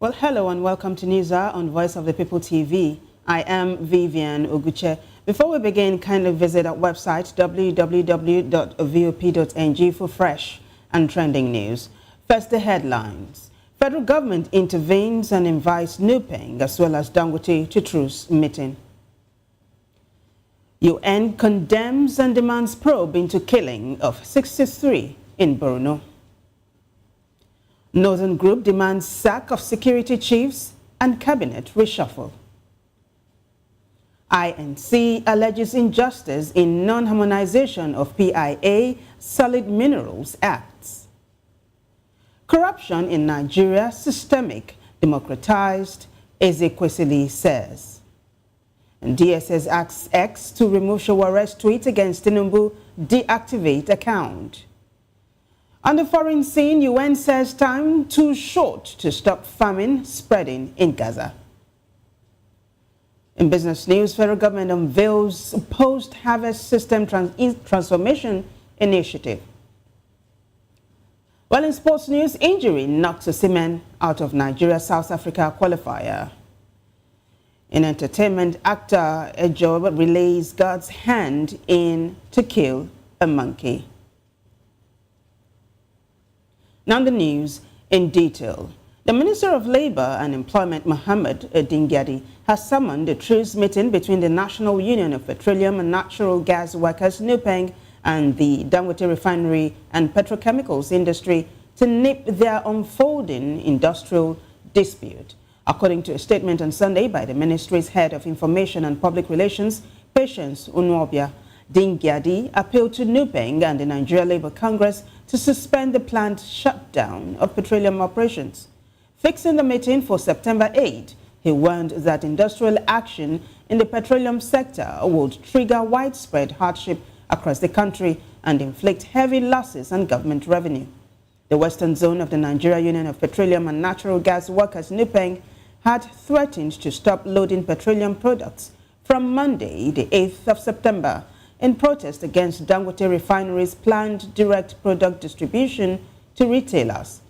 Well, hello and welcome to News Hour on Voice of the People TV. I am Vivian Oguche. Before we begin, kindly visit our website www.vop.ng for fresh and trending news. First, the headlines. Federal government intervenes and invites Nupeng as well as Dangote to Truce meeting. UN condemns and demands probe into killing of 63 in Borno. Northern Group demands sack of security chiefs and cabinet reshuffle. INC alleges injustice in non-harmonization of PIA Solid Minerals Acts. Corruption in Nigeria systemic, democratized, Ezekwesili says. And DSS asks X to remove Showare's tweet against Tinubu, deactivate account. On the foreign scene, UN says time too short to stop famine spreading in Gaza. In business news, federal government unveils post-harvest system transformation initiative. Well, in sports news, injury knocks Osimhen out of Nigeria-South Africa qualifier. In entertainment, actor Ejo relays God's hand in to kill a monkey. Now the news in detail. The Minister of Labour and Employment, Mohammed Dingyadi, has summoned a truce meeting between the National Union of Petroleum and Natural Gas Workers, Nupeng, and the Dangote refinery and petrochemicals industry to nip their unfolding industrial dispute. According to a statement on Sunday by the ministry's head of information and public relations, Patience Unwobia, Dingyadi appealed to Nupeng and the Nigeria Labour Congress to suspend the planned shutdown of petroleum operations. Fixing the meeting for September 8, he warned that industrial action in the petroleum sector would trigger widespread hardship across the country and inflict heavy losses on government revenue. The western zone of the Nigeria Union of Petroleum and Natural Gas Workers, Nupeng, had threatened to stop loading petroleum products from Monday, the 8th of September, in protest against Dangote refinery's planned direct product distribution to retailers.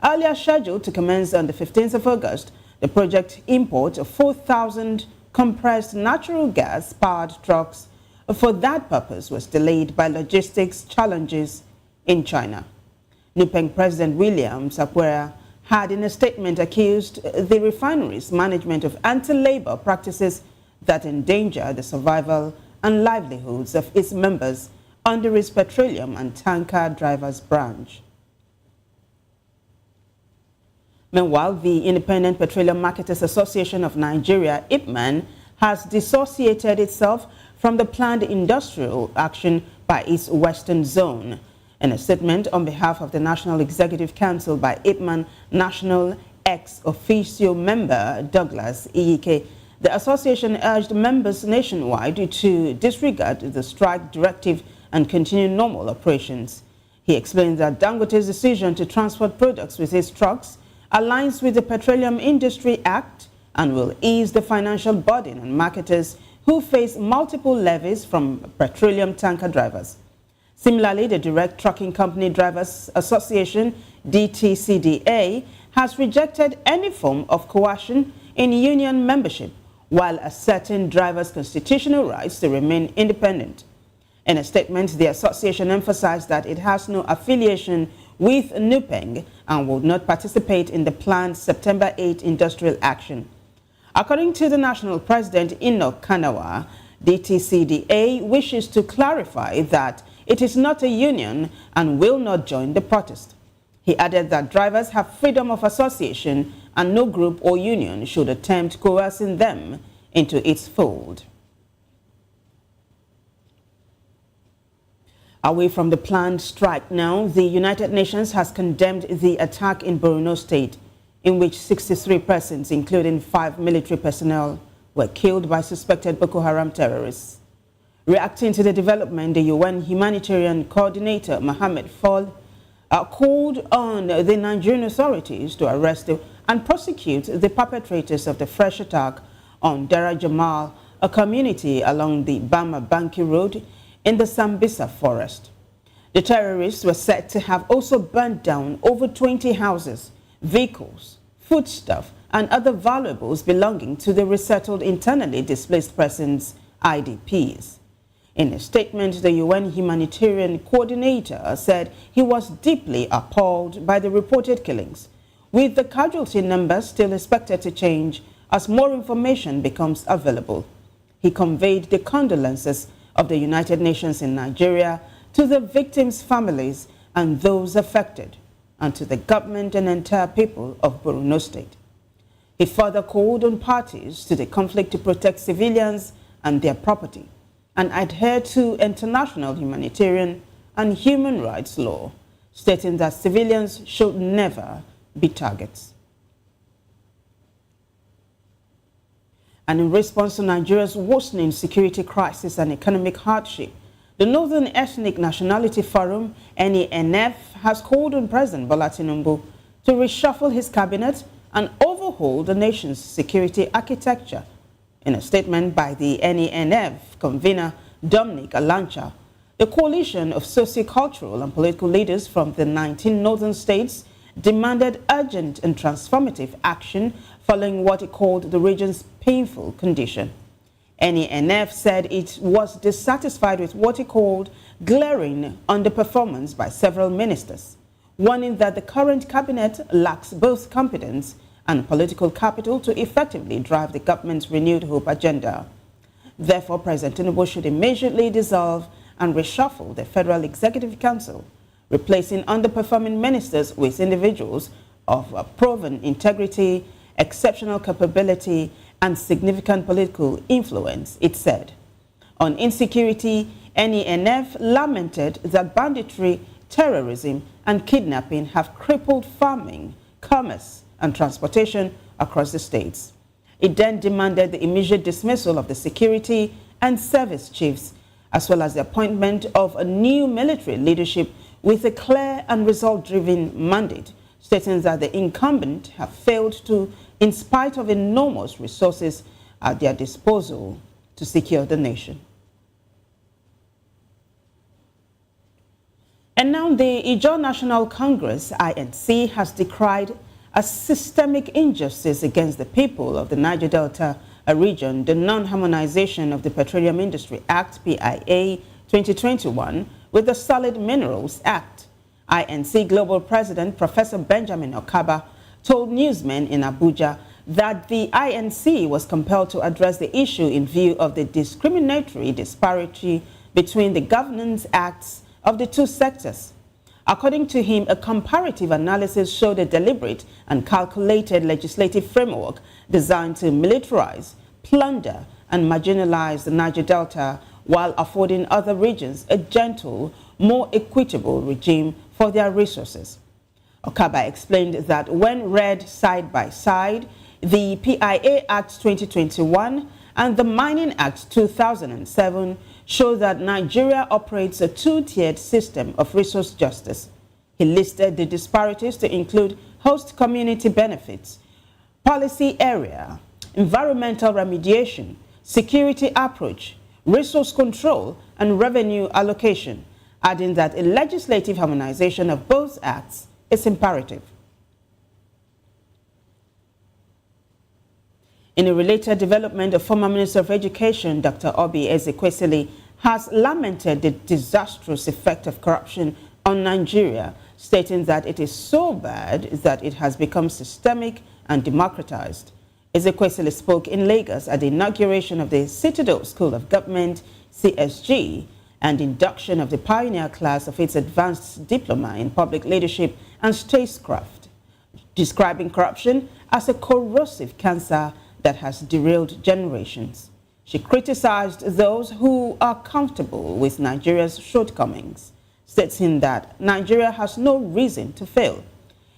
Earlier scheduled to commence on the 15th of August, the project import of 4,000 compressed natural gas-powered trucks for that purpose was delayed by logistics challenges in China. Nupeng President William Sakwera had in a statement accused the refinery's management of anti-labor practices that endanger the survival and livelihoods of its members under its petroleum and tanker drivers branch. Meanwhile, the Independent Petroleum Marketers Association of Nigeria, IPMAN, has dissociated itself from the planned industrial action by its western zone. In a statement on behalf of the National Executive Council by IPMAN National Ex-Officio member Douglas Iyike, the association urged members nationwide to disregard the strike directive and continue normal operations. He explained that Dangote's decision to transport products with its trucks aligns with the Petroleum Industry Act and will ease the financial burden on marketers who face multiple levies from petroleum tanker drivers. Similarly, the Direct Trucking Company Drivers Association, DTCDA, has rejected any form of coercion in union membership, while asserting drivers' constitutional rights to remain independent. In a statement, the association emphasized that it has no affiliation with Nupeng and will not participate in the planned September 8 industrial action. According to the national president, Enoch Kanawa, DTCDA wishes to clarify that it is not a union and will not join the protest. He added that drivers have freedom of association and no group or union should attempt coercing them into its fold. Away from the planned strike now, the United Nations has condemned the attack in Borno State, in which 63 persons, including 5 military personnel, were killed by suspected Boko Haram terrorists. Reacting to the development, the UN humanitarian coordinator, Mohammed Fall, called on the Nigerian authorities to arrest and prosecute the perpetrators of the fresh attack on Dara Jamal, a community along the Bama Banki Road in the Sambisa forest. The terrorists were said to have also burned down over 20 houses, vehicles, foodstuff, and other valuables belonging to the resettled internally displaced persons, IDPs. In a statement, the UN humanitarian coordinator said he was deeply appalled by the reported killings, with the casualty numbers still expected to change as more information becomes available. He conveyed the condolences of the United Nations in Nigeria to the victims' families and those affected, and to the government and entire people of Borno State. He further called on parties to the conflict to protect civilians and their property and adhere to international humanitarian and human rights law, stating that civilians should never be targets. And in response to Nigeria's worsening security crisis and economic hardship, the Northern Ethnic Nationality Forum, NENF, has called on President Bola Tinubu to reshuffle his cabinet and overhaul the nation's security architecture. In a statement by the NENF convener Dominic Alancha, the coalition of socio-cultural and political leaders from the 19 northern states demanded urgent and transformative action following what it called the region's painful condition. NENF said it was dissatisfied with what it called glaring underperformance by several ministers, warning that the current cabinet lacks both competence and political capital to effectively drive the government's renewed hope agenda. Therefore, President Tinubu should immediately dissolve and reshuffle the Federal Executive Council, replacing underperforming ministers with individuals of proven integrity, exceptional capability, and significant political influence, it said. On insecurity, NENF lamented that banditry, terrorism, and kidnapping have crippled farming, commerce, and transportation across the states. It then demanded the immediate dismissal of the security and service chiefs, as well as the appointment of a new military leadership with a clear and result-driven mandate, stating that the incumbent have failed to, in spite of enormous resources at their disposal, to secure the nation. And now the Ijaw National Congress, INC, has decried a systemic injustice against the people of the Niger Delta region, the Non-Harmonization of the Petroleum Industry Act, PIA 2021, with the Solid Minerals Act. INC Global President Professor Benjamin Okaba told newsmen in Abuja that the INC was compelled to address the issue in view of the discriminatory disparity between the governance acts of the two sectors. According to him, a comparative analysis showed a deliberate and calculated legislative framework designed to militarize, plunder, and marginalize the Niger Delta while affording other regions a gentle, more equitable regime for their resources. Okaba explained that when read side by side, the PIA Act 2021 and the Mining Act 2007 show that Nigeria operates a two-tiered system of resource justice. He listed the disparities to include host community benefits, policy area, environmental remediation, security approach, resource control, and revenue allocation, adding that a legislative harmonization of both acts is imperative. In a related development, the former Minister of Education, Dr. Obi Ezekwesili, has lamented the disastrous effect of corruption on Nigeria, stating that it is so bad that it has become systemic and democratized. Ezekwesili spoke in Lagos at the inauguration of the Citadel School of Government, CSG, and induction of the pioneer class of its advanced diploma in public leadership and statecraft, describing corruption as a corrosive cancer that has derailed generations. She criticized those who are comfortable with Nigeria's shortcomings, stating that Nigeria has no reason to fail.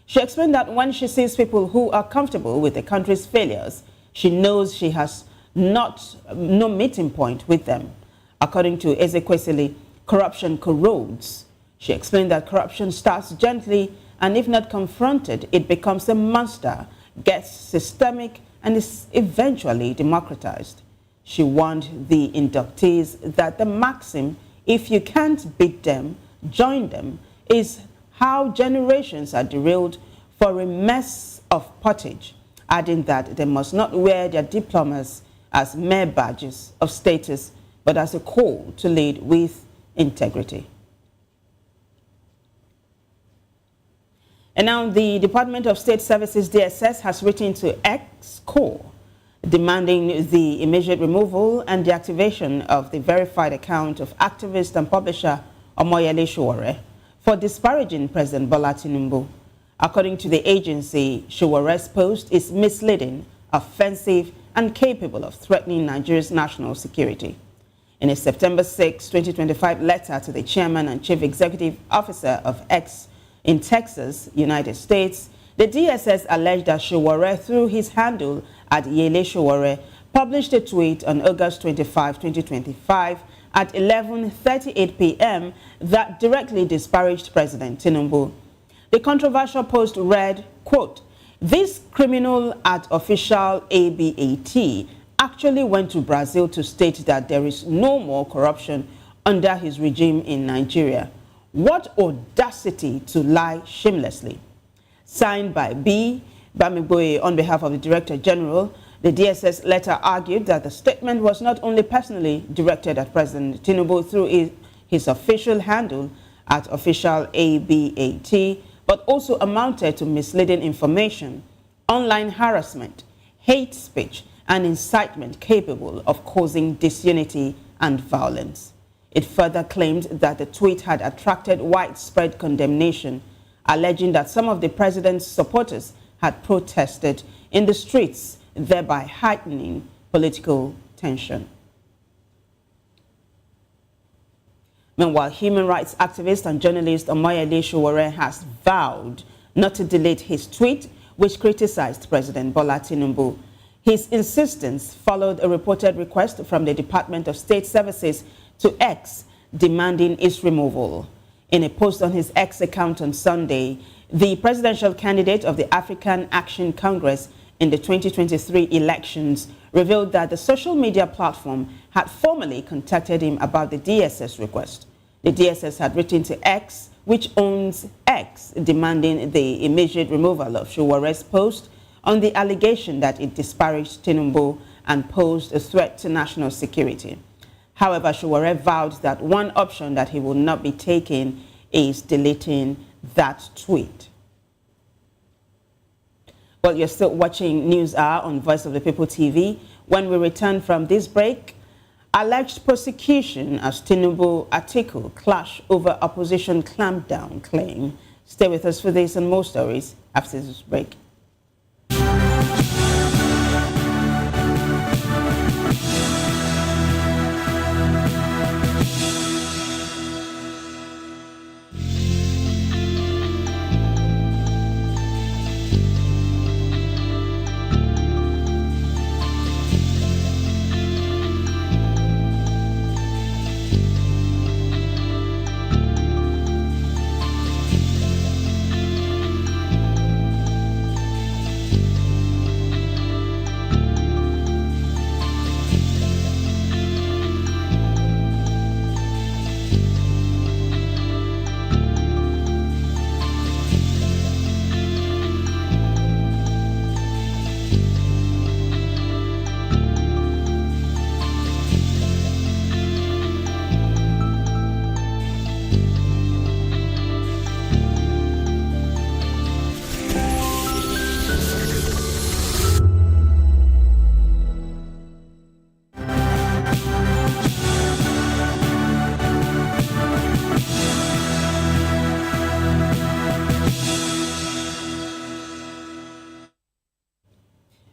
She explained that when she sees people who are comfortable with the country's failures, she knows she has no meeting point with them. According to Ezekwesili, corruption corrodes. She explained that corruption starts gently, and if not confronted, it becomes a monster, gets systemic, and is eventually democratized. She warned the inductees that the maxim, if you can't beat them, join them, is how generations are derailed for a mess of pottage, adding that they must not wear their diplomas as mere badges of status, but as a call to lead with integrity. And now the Department of State Services, DSS, has written to X-Corps demanding the immediate removal and deactivation of the verified account of activist and publisher Omoyele Sowore for disparaging President Bola Tinubu. According to the agency, Sowore's post is misleading, offensive, and capable of threatening Nigeria's national security. In a September 6, 2025 letter to the chairman and chief executive officer of X in Texas, United States, the DSS alleged that Sowore, through his handle at Yele Sowore, published a tweet on August 25, 2025 at 11:38 p.m. that directly disparaged President Tinubu. The controversial post read, quote, "This criminal at official ABAT actually went to Brazil to state that there is no more corruption under his regime in Nigeria. What audacity to lie shamelessly." Signed by B. Bamigboye on behalf of the Director General, the DSS letter argued that the statement was not only personally directed at President Tinubu through his official handle at official ABAT, but also amounted to misleading information, online harassment, hate speech, and incitement capable of causing disunity and violence. It further claimed that the tweet had attracted widespread condemnation, alleging that some of the president's supporters had protested in the streets, thereby heightening political tension. Meanwhile, human rights activist and journalist Omoyele Sowore has vowed not to delete his tweet, which criticized President Bola Tinubu. His insistence followed a reported request from the Department of State Services to X demanding its removal. In a post on his X account on Sunday, the presidential candidate of the African Action Congress in the 2023 elections revealed that the social media platform had formally contacted him about the DSS request. The DSS had written to X, which owns X, demanding the immediate removal of Sowore's post on the allegation that it disparaged Tinubu and posed a threat to national security. However, Sowore vowed that one option that he will not be taking is deleting that tweet. Well, you're still watching News Hour on Voice of the People TV. When we return from this break, alleged prosecution as Tinubu Atiku clash over opposition clampdown claim. Stay with us for this and more stories after this break.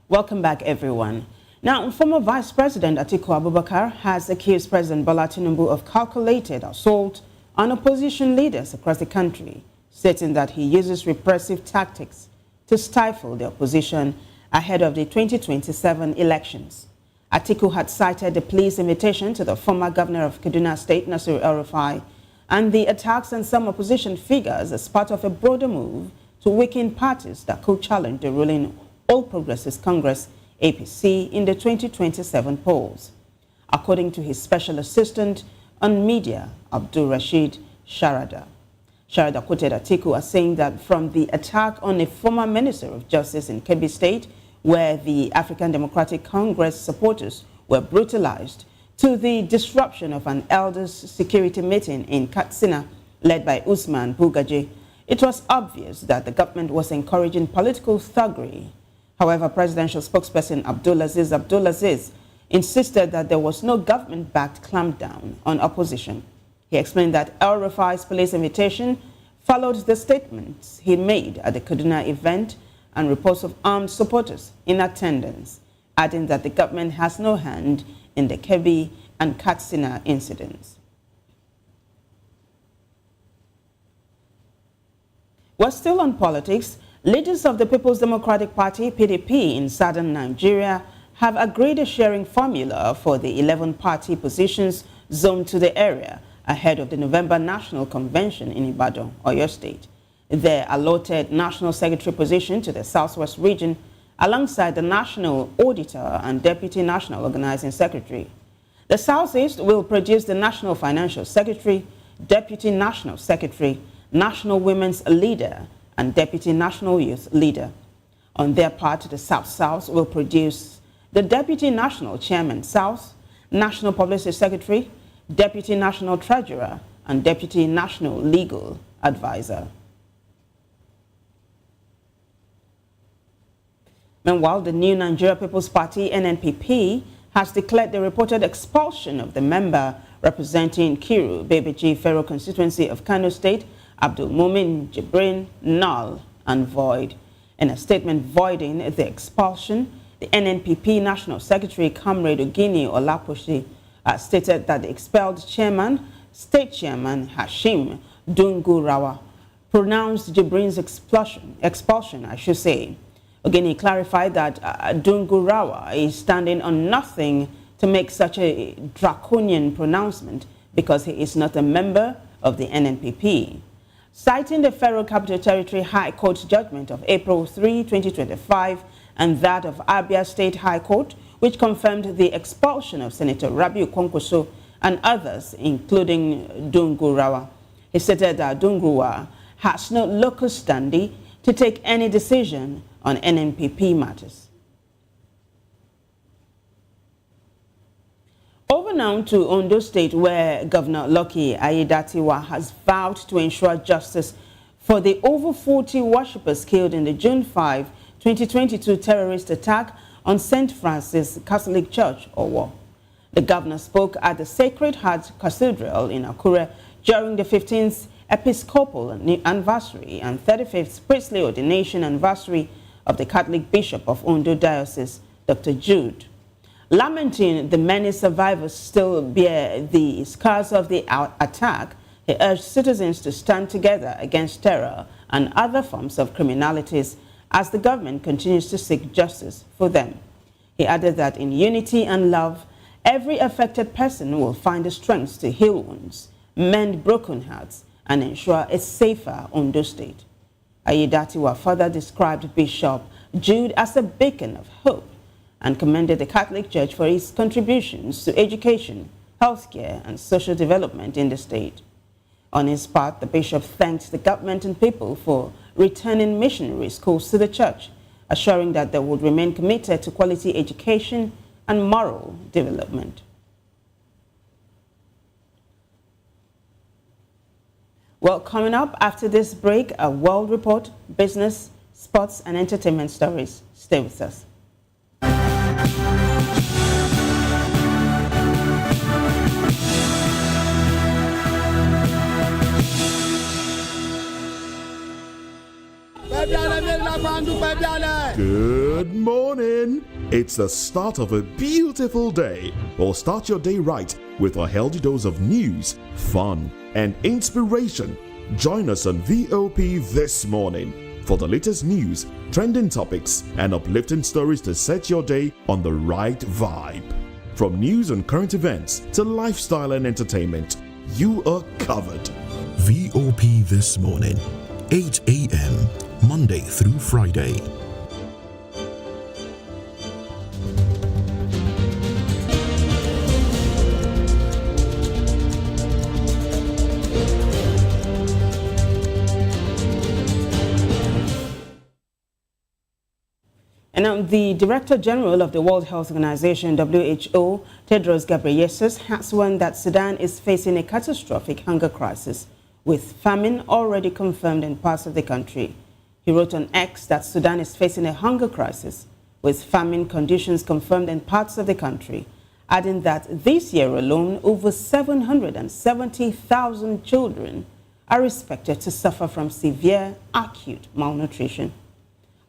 Welcome back, everyone. Now, former Vice President Atiku Abubakar has accused President Bola Tinubu of calculated assault on opposition leaders across the country, stating that he uses repressive tactics to stifle the opposition ahead of the 2027 elections. Atiku had cited the police invitation to the former governor of Kaduna State, Nasir El-Rufai, and the attacks on some opposition figures as part of a broader move to weaken parties that could challenge the ruling All Progressives Congress, APC, in the 2027 polls. According to his special assistant on media, Abdul Rashid Sharada, Sharada quoted Atiku as saying that from the attack on a former Minister of Justice in Kebbi State, where the African Democratic Congress supporters were brutalized, to the disruption of an elders' security meeting in Katsina led by Usman Bugaji, it was obvious that the government was encouraging political thuggery. However, presidential spokesperson Abdulaziz insisted that there was no government-backed clampdown on opposition. He explained that El Rufai's police invitation followed the statements he made at the Kaduna event and reports of armed supporters in attendance, adding that the government has no hand in the Kebbi and Katsina incidents. We're still on politics. Leaders of the People's Democratic Party, PDP, in southern Nigeria have agreed a sharing formula for the 11 party positions zoned to the area ahead of the November National Convention in Ibadan, Oyo State. They allotted National Secretary position to the Southwest region alongside the National Auditor and Deputy National Organizing Secretary. The Southeast will produce the National Financial Secretary, Deputy National Secretary, National Women's Leader, and Deputy National Youth Leader. On their part, the South-South will produce the Deputy National Chairman South, National Publicity Secretary, Deputy National Treasurer, and Deputy National Legal Advisor. Meanwhile, the new Nigeria People's Party, NNPP, has declared the reported expulsion of the member representing Kiru, Bebeji Federal Constituency of Kano State, Abdul Mumin Jibrin, null and void. In a statement voiding the expulsion, the NNPP National Secretary, Comrade Ogini Olaposhi, stated that the expelled chairman, State Chairman Hashim Dungurawa, pronounced Jibrin's expulsion. Ogini clarified that Dungurawa is standing on nothing to make such a draconian pronouncement because he is not a member of the NNPP. Citing the Federal Capital Territory High Court judgment of April 3, 2025, and that of Abia State High Court, which confirmed the expulsion of Senator Rabiu Kwankwaso and others, including Dungurawa. He stated that Dungurawa has no local standing to take any decision on NNPP matters. Over now to Ondo State, where Governor Lucky Aiyedatiwa has vowed to ensure justice for the over 40 worshippers killed in the June 5, 2022 terrorist attack on St. Francis Catholic Church, Owo. The governor spoke at the Sacred Heart Cathedral in Akure during the 15th Episcopal anniversary and 35th priestly ordination anniversary of the Catholic Bishop of Ondo Diocese, Dr. Jude. Lamenting the many survivors still bear the scars of the attack, he urged citizens to stand together against terror and other forms of criminalities as the government continues to seek justice for them. He added that in unity and love, every affected person will find the strength to heal wounds, mend broken hearts, and ensure a safer Ondo State. Aiyedatiwa further described Bishop Jude as a beacon of hope and commended the Catholic Church for its contributions to education, healthcare, and social development in the state. On his part, the bishop thanked the government and people for returning missionary schools to the church, assuring that they would remain committed to quality education and moral development. Well, coming up after this break, a world report, business, sports, and entertainment stories. Stay with us. Good morning. It's the start of a beautiful day. Or start your day right with a healthy dose of news, fun, and inspiration. Join us on VOP this morning for the latest news, trending topics, and uplifting stories to set your day on the right vibe. From news and current events to lifestyle and entertainment, you are covered. VOP this morning, 8 a.m. Monday through Friday. And now the Director General of the World Health Organization, WHO, Tedros Ghebreyesus, has warned that Sudan is facing a catastrophic hunger crisis, with famine already confirmed in parts of the country. He wrote on X that Sudan is facing a hunger crisis, with famine conditions confirmed in parts of the country, adding that this year alone, over 770,000 children are expected to suffer from severe acute malnutrition.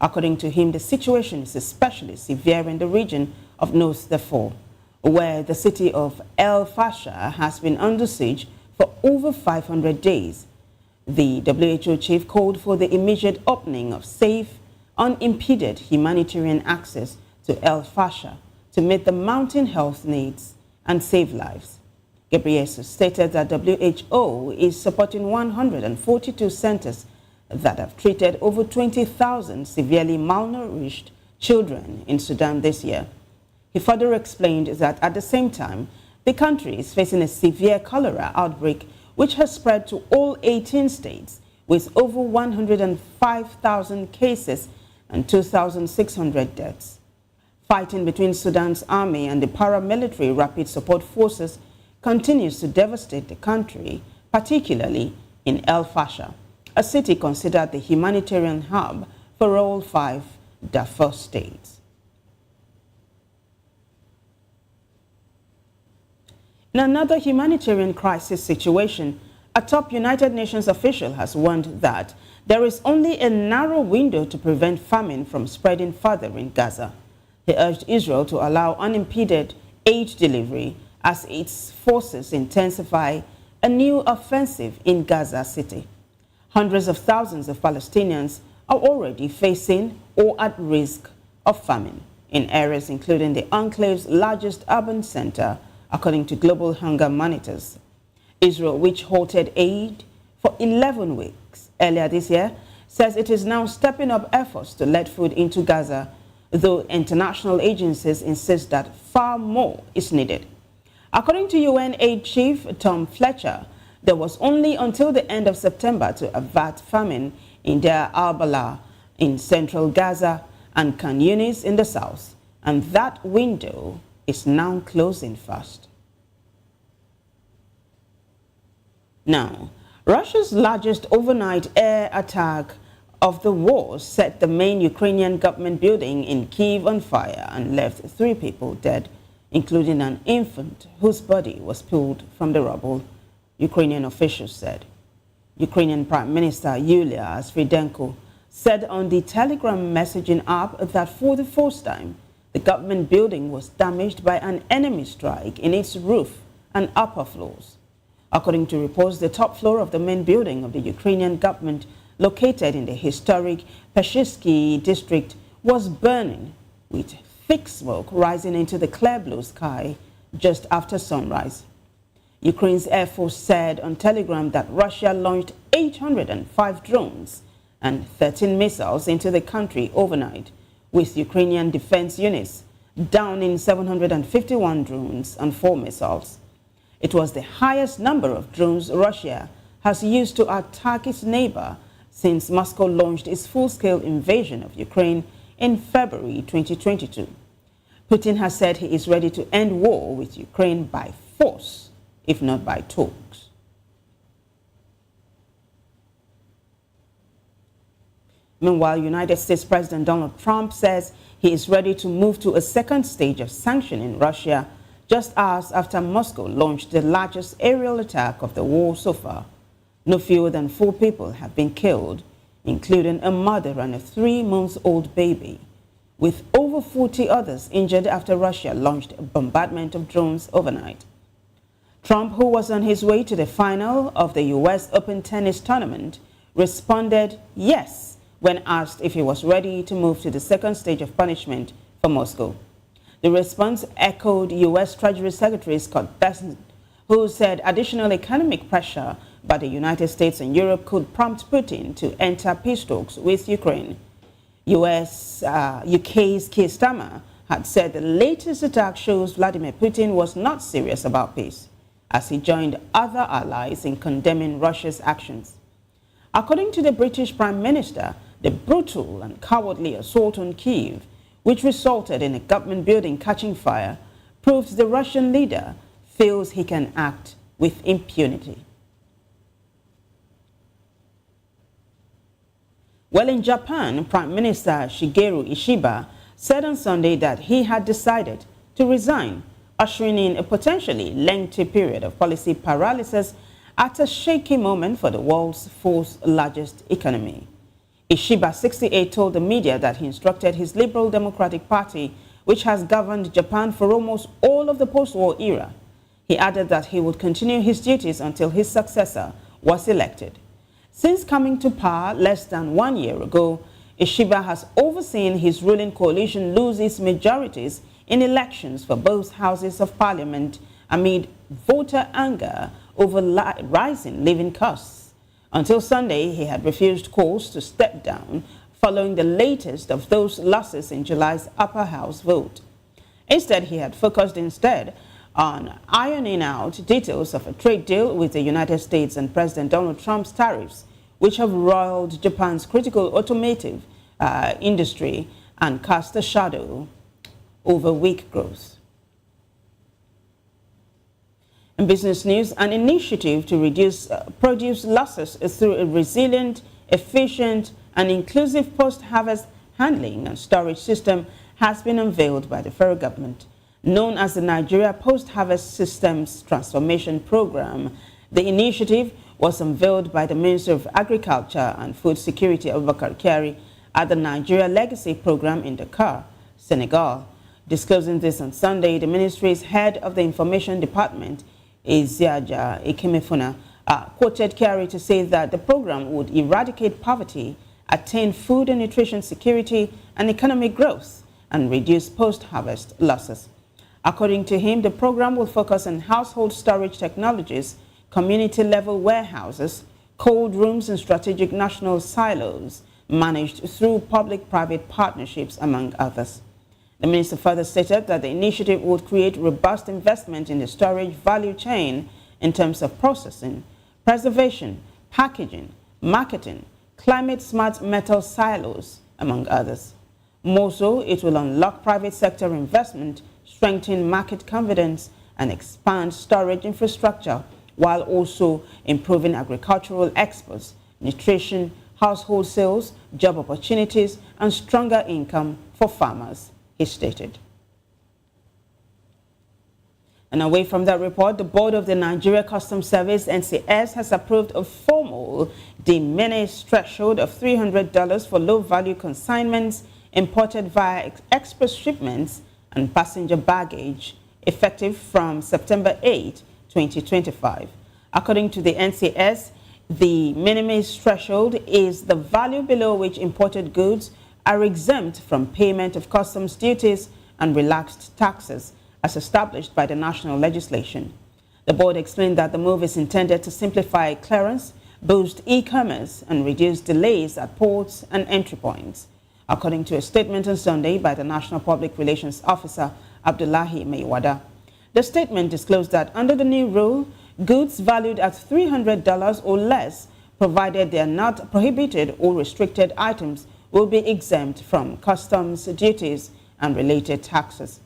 According to him, the situation is especially severe in the region of North Darfur, where the city of El Fasher has been under siege for over 500 days. The WHO chief called for the immediate opening of safe, unimpeded humanitarian access to El Fasher to meet the mounting health needs and save lives. Ghebreyesus stated that WHO is supporting 142 centers that have treated over 20,000 severely malnourished children in Sudan this year. He further explained that at the same time, the country is facing a severe cholera outbreak which has spread to all 18 states with over 105,000 cases and 2,600 deaths. Fighting between Sudan's army and the paramilitary rapid support forces continues to devastate the country, particularly in El Fasher, a city considered the humanitarian hub for all 5 Darfur states. In another humanitarian crisis situation, a top United Nations official has warned that there is only a narrow window to prevent famine from spreading further in Gaza. He urged Israel to allow unimpeded aid delivery as its forces intensify a new offensive in Gaza City. Hundreds of thousands of Palestinians are already facing or at risk of famine in areas including the enclave's largest urban center, according to global hunger monitors. Israel, which halted aid for 11 weeks earlier this year, says it is now stepping up efforts to let food into Gaza, though international agencies insist that far more is needed. According to UN Aid Chief Tom Fletcher, there was only until the end of September to avert famine in Deir al-Balah in central Gaza and Khan Yunis in the south, and that window is now closing fast. Now, Russia's largest overnight air attack of the war set the main Ukrainian government building in Kyiv on fire and left 3 people dead, including an infant whose body was pulled from the rubble, Ukrainian officials said. Ukrainian Prime Minister Yulia Svyridenko said on the Telegram messaging app that for the first time, the government building was damaged by an enemy strike in its roof and upper floors. According to reports, the top floor of the main building of the Ukrainian government, located in the historic Peshchitsky district, was burning, with thick smoke rising into the clear blue sky just after sunrise. Ukraine's Air Force said on Telegram that Russia launched 805 drones and 13 missiles into the country overnight, with Ukrainian defense units downing 751 drones and 4 missiles. It was the highest number of drones Russia has used to attack its neighbor since Moscow launched its full-scale invasion of Ukraine in February 2022. Putin has said he is ready to end war with Ukraine by force, if not by talks. Meanwhile, United States President Donald Trump says he is ready to move to a second stage of sanctioning Russia just hours after Moscow launched the largest aerial attack of the war so far. No fewer than 4 people have been killed, including a mother and a 3-month-old baby, with over 40 others injured after Russia launched a bombardment of drones overnight. Trump, who was on his way to the final of the U.S. Open tennis tournament, responded yes when asked if he was ready to move to the second stage of punishment for Moscow. The response echoed U.S. Treasury Secretary Scott Bessent, who said additional economic pressure by the United States and Europe could prompt Putin to enter peace talks with Ukraine. UK's Keir Starmer had said the latest attack shows Vladimir Putin was not serious about peace, as he joined other allies in condemning Russia's actions. According to the British Prime Minister, the brutal and cowardly assault on Kyiv which resulted in a government building catching fire, proves the Russian leader feels he can act with impunity. Well, in Japan, Prime Minister Shigeru Ishiba said on Sunday that he had decided to resign, ushering in a potentially lengthy period of policy paralysis at a shaky moment for the world's fourth largest economy. Ishiba, 68, told the media that he instructed his Liberal Democratic Party, which has governed Japan for almost all of the post-war era. He added that he would continue his duties until his successor was elected. Since coming to power less than 1 year ago, Ishiba has overseen his ruling coalition lose its majorities in elections for both houses of parliament amid voter anger over rising living costs. Until Sunday, he had refused calls to step down following the latest of those losses in July's upper house vote. Instead, he had focused on ironing out details of a trade deal with the United States and President Donald Trump's tariffs, which have roiled Japan's critical automotive industry and cast a shadow over weak growth. In business news, an initiative to reduce produce losses through a resilient, efficient, and inclusive post-harvest handling and storage system has been unveiled by the federal government. Known as the Nigeria Post-Harvest Systems Transformation Program, the initiative was unveiled by the Minister of Agriculture and Food Security, Abubakar Kyari, at the Nigeria Legacy Program in Dakar, Senegal. Disclosing this on Sunday, the ministry's head of the Information Department, Iziaja Ikemefuna, quoted Kyari to say that the program would eradicate poverty, attain food and nutrition security and economic growth, and reduce post-harvest losses. According to him, the program will focus on household storage technologies, community-level warehouses, cold rooms, and strategic national silos managed through public-private partnerships, among others. The minister further stated that the initiative would create robust investment in the storage value chain in terms of processing, preservation, packaging, marketing, climate-smart metal silos, among others. More so, it will unlock private sector investment, strengthen market confidence, and expand storage infrastructure, while also improving agricultural exports, nutrition, household sales, job opportunities, and stronger income for farmers, he stated. And away from that report, the board of the Nigeria Customs Service, NCS, has approved a formal de minimis threshold of $300 for low-value consignments imported via express shipments and passenger baggage, effective from September 8, 2025. According to the NCS, the minimis threshold is the value below which imported goods are exempt from payment of customs duties and relaxed taxes, as established by the national legislation. The board explained that the move is intended to simplify clearance, boost e-commerce, and reduce delays at ports and entry points. According to a statement on Sunday by the National Public Relations Officer, Abdullahi Maywada, the statement disclosed that under the new rule, goods valued at $300 or less, provided they are not prohibited or restricted items, will be exempt from customs duties and related taxes.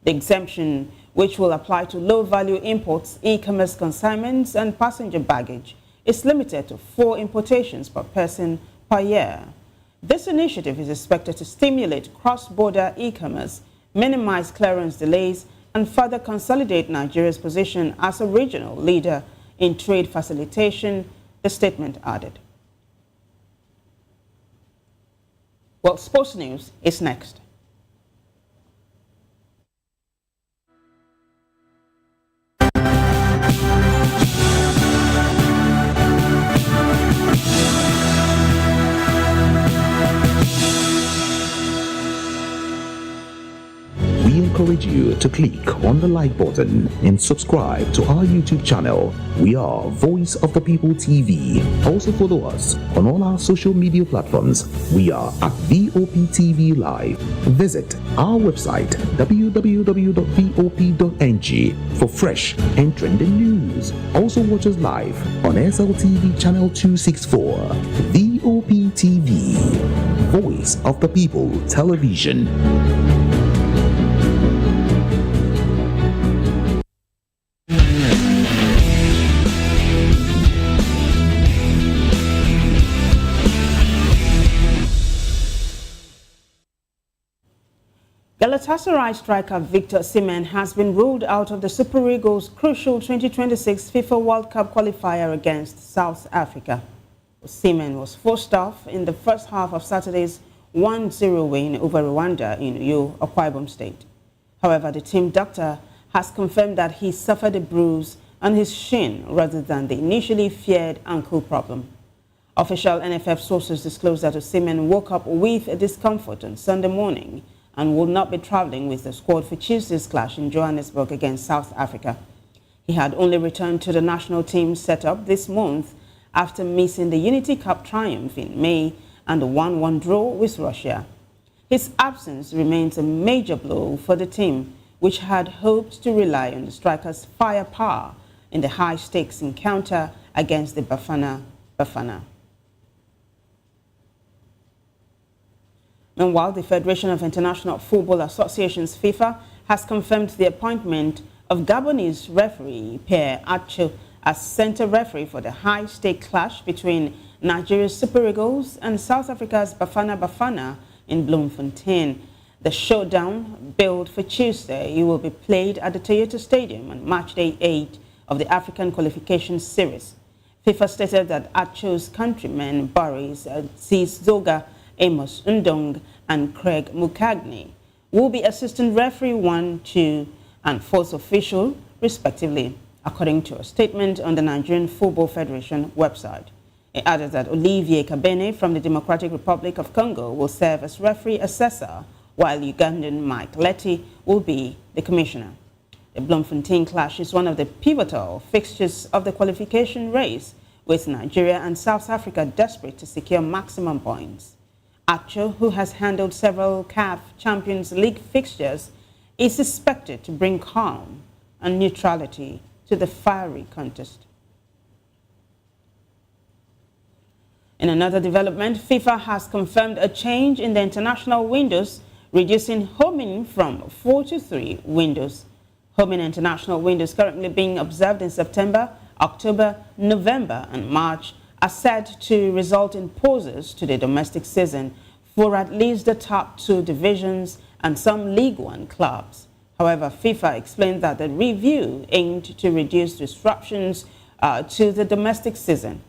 The exemption, which will apply to low-value imports, e-commerce consignments, and passenger baggage, is limited to 4 importations per person per year. This initiative is expected to stimulate cross-border e-commerce, minimize clearance delays, and further consolidate Nigeria's position as a regional leader in trade facilitation, the statement added. Well, sports news is next. encourage you to click on the like button and subscribe to our YouTube channel. We are Voice of the People TV. Also follow us on all our social media platforms. We are at VOP TV Live. Visit our website www.vop.ng for fresh and trending news. Also watch us live on SLTV channel 264. VOP TV, Voice of the People Television. Galatasaray striker Victor Osimhen has been ruled out of the Super Eagles' crucial 2026 FIFA World Cup qualifier against South Africa. Osimhen was forced off in the first half of Saturday's 1-0 win over Rwanda in Uyo, Akwa Ibom State. However, the team doctor has confirmed that he suffered a bruise on his shin rather than the initially feared ankle problem. Official NFF sources disclosed that Osimhen woke up with a discomfort on Sunday morning and will not be traveling with the squad for Tuesday's clash in Johannesburg against South Africa. He had only returned to the national team setup this month after missing the Unity Cup triumph in May and the 1-1 draw with Russia. His absence remains a major blow for the team, which had hoped to rely on the striker's firepower in the high-stakes encounter against the Bafana Bafana. Meanwhile, the Federation of International Football Associations, FIFA, has confirmed the appointment of Gabonese referee Pierre Atcho as center referee for the high-stake clash between Nigeria's Super Eagles and South Africa's Bafana Bafana in Bloemfontein. The showdown, billed for Tuesday, will be played at the Toyota Stadium on March Day 8 of the African Qualification Series. FIFA stated that Atcho's countrymen Boris Zizoga, Amos Ndong, and Craig Mukagni will be assistant referee 1, 2, and 4th official, respectively, according to a statement on the Nigerian Football Federation website. It added that Olivier Kabene from the Democratic Republic of Congo will serve as referee assessor, while Ugandan Mike Letty will be the commissioner. The Bloemfontein clash is one of the pivotal fixtures of the qualification race, with Nigeria and South Africa desperate to secure maximum points. Atcho, who has handled several CAF Champions League fixtures, is expected to bring calm and neutrality to the fiery contest. In another development, FIFA has confirmed a change in the international windows, reducing homing from 4 to 3 windows. Homing international windows currently being observed in September, October, November, and March are said to result in pauses to the domestic season for at least the top 2 divisions and some League One clubs. However, FIFA explained that the review aimed to reduce disruptions to the domestic season.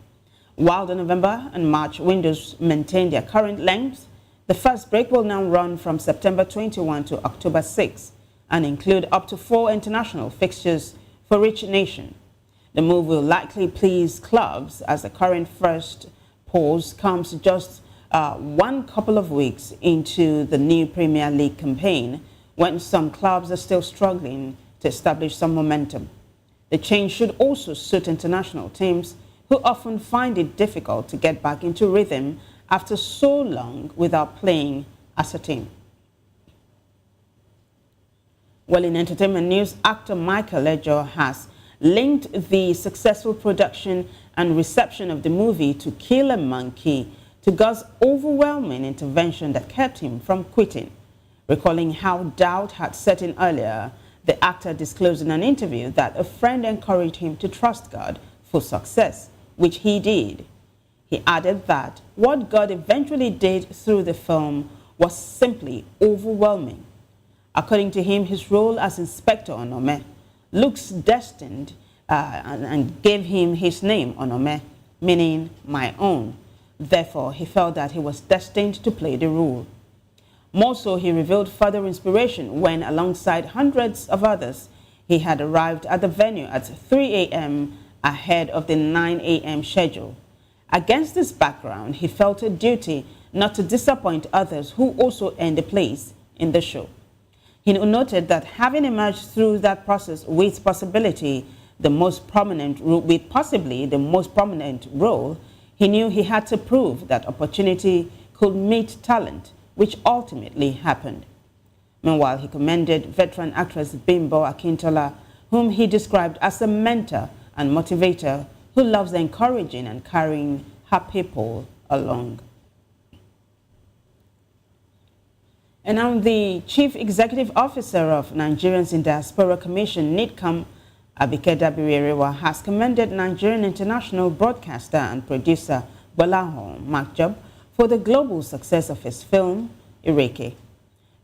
While the November and March windows maintain their current length, the first break will now run from September 21 to October 6 and include up to 4 international fixtures for each nation. The move will likely please clubs as the current first pause comes just one couple of weeks into the new Premier League campaign, when some clubs are still struggling to establish some momentum. The change should also suit international teams who often find it difficult to get back into rhythm after so long without playing as a team. Well, in entertainment news, actor Michael Ejo has linked the successful production and reception of the movie To Kill a Monkey to God's overwhelming intervention that kept him from quitting. Recalling how doubt had set in earlier, the actor disclosed in an interview that a friend encouraged him to trust God for success, which he did. He added that what God eventually did through the film was simply overwhelming. According to him, his role as Inspector Onome looks destined and gave him his name, Onome, meaning my own. Therefore, he felt that he was destined to play the role. More so, he revealed further inspiration when, alongside hundreds of others, he had arrived at the venue at 3 a.m. ahead of the 9 a.m. schedule. Against this background, he felt a duty not to disappoint others who also earned a place in the show. He noted that having emerged through that process with possibly the most prominent role, he knew he had to prove that opportunity could meet talent, which ultimately happened. Meanwhile, he commended veteran actress Bimbo Akintola, whom he described as a mentor and motivator who loves encouraging and carrying her people along. And now the Chief Executive Officer of Nigerians in Diaspora Commission, NIDCAM, Abike Dabiri-Erewa, has commended Nigerian international broadcaster and producer Bolaho Makjob for the global success of his film, Ireke.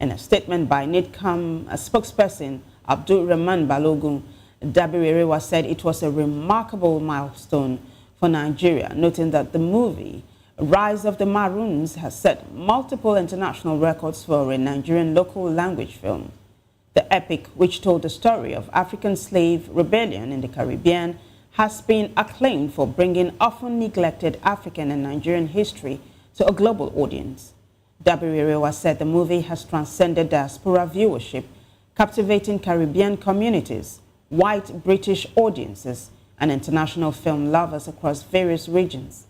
In a statement by NIDCAM spokesperson Abdul Rahman Balogun, Dabiri-Erewa said it was a remarkable milestone for Nigeria, noting that the movie Rise of the Maroons has set multiple international records for a Nigerian local language film. The epic, which told the story of African slave rebellion in the Caribbean, has been acclaimed for bringing often neglected African and Nigerian history to a global audience. Dabiri-Erewa said the movie has transcended diaspora viewership, captivating Caribbean communities, white British audiences, and international film lovers across various regions.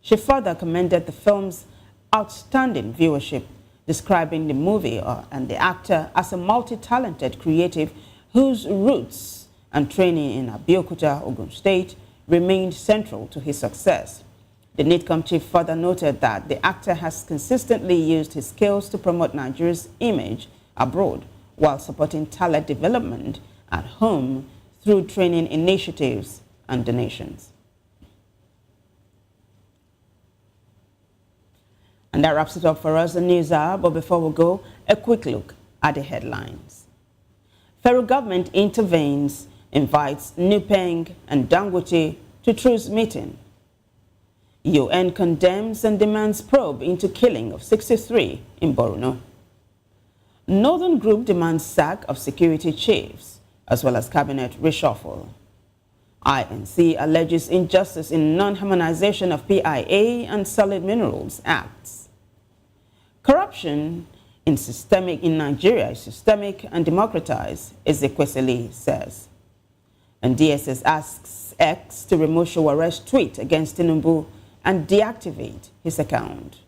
She further commended the film's outstanding viewership, describing the movie and the actor as a multi-talented creative whose roots and training in Abeokuta, Ogun State, remained central to his success. The NIDCAM chief further noted that the actor has consistently used his skills to promote Nigeria's image abroad while supporting talent development at home through training initiatives and donations. And that wraps it up for us, the news hour. But before we go, a quick look at the headlines. Federal government intervenes, invites Nupeng and Dangote to Truce meeting. UN condemns and demands probe into killing of 63 in Borno. Northern Group demands sack of security chiefs, as well as cabinet reshuffle. INC alleges injustice in non-harmonization of PIA and Solid Minerals Acts. Corruption in Nigeria is systemic and democratized, Ezekwesili says. And DSS asks X to remove Showare's tweet against Tinubu and deactivate his account.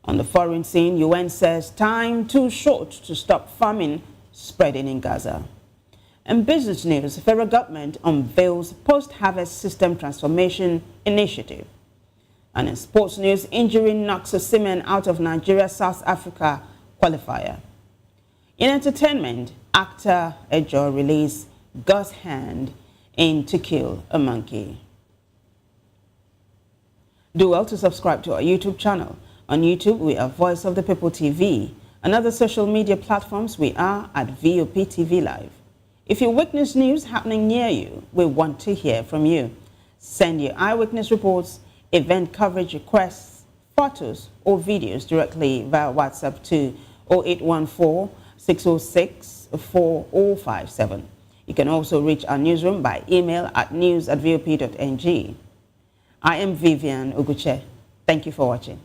On the foreign scene, UN says time too short to stop famine spreading in Gaza. And business news, the federal government unveils post-harvest system transformation initiative. And in sports news, injury knocks Osimhen out of Nigeria-South Africa qualifier. In entertainment, actor Ejo released God's hand in To Kill a Monkey. Do well to subscribe to our YouTube channel. On YouTube, we are Voice of the People TV. On other social media platforms, we are at VOP TV Live. If you witness news happening near you, we want to hear from you. Send your eyewitness reports, event coverage requests, photos, or videos directly via WhatsApp to 0814-606-4057. You can also reach our newsroom by email at news@vop.ng. I am Vivian Uguche. Thank you for watching.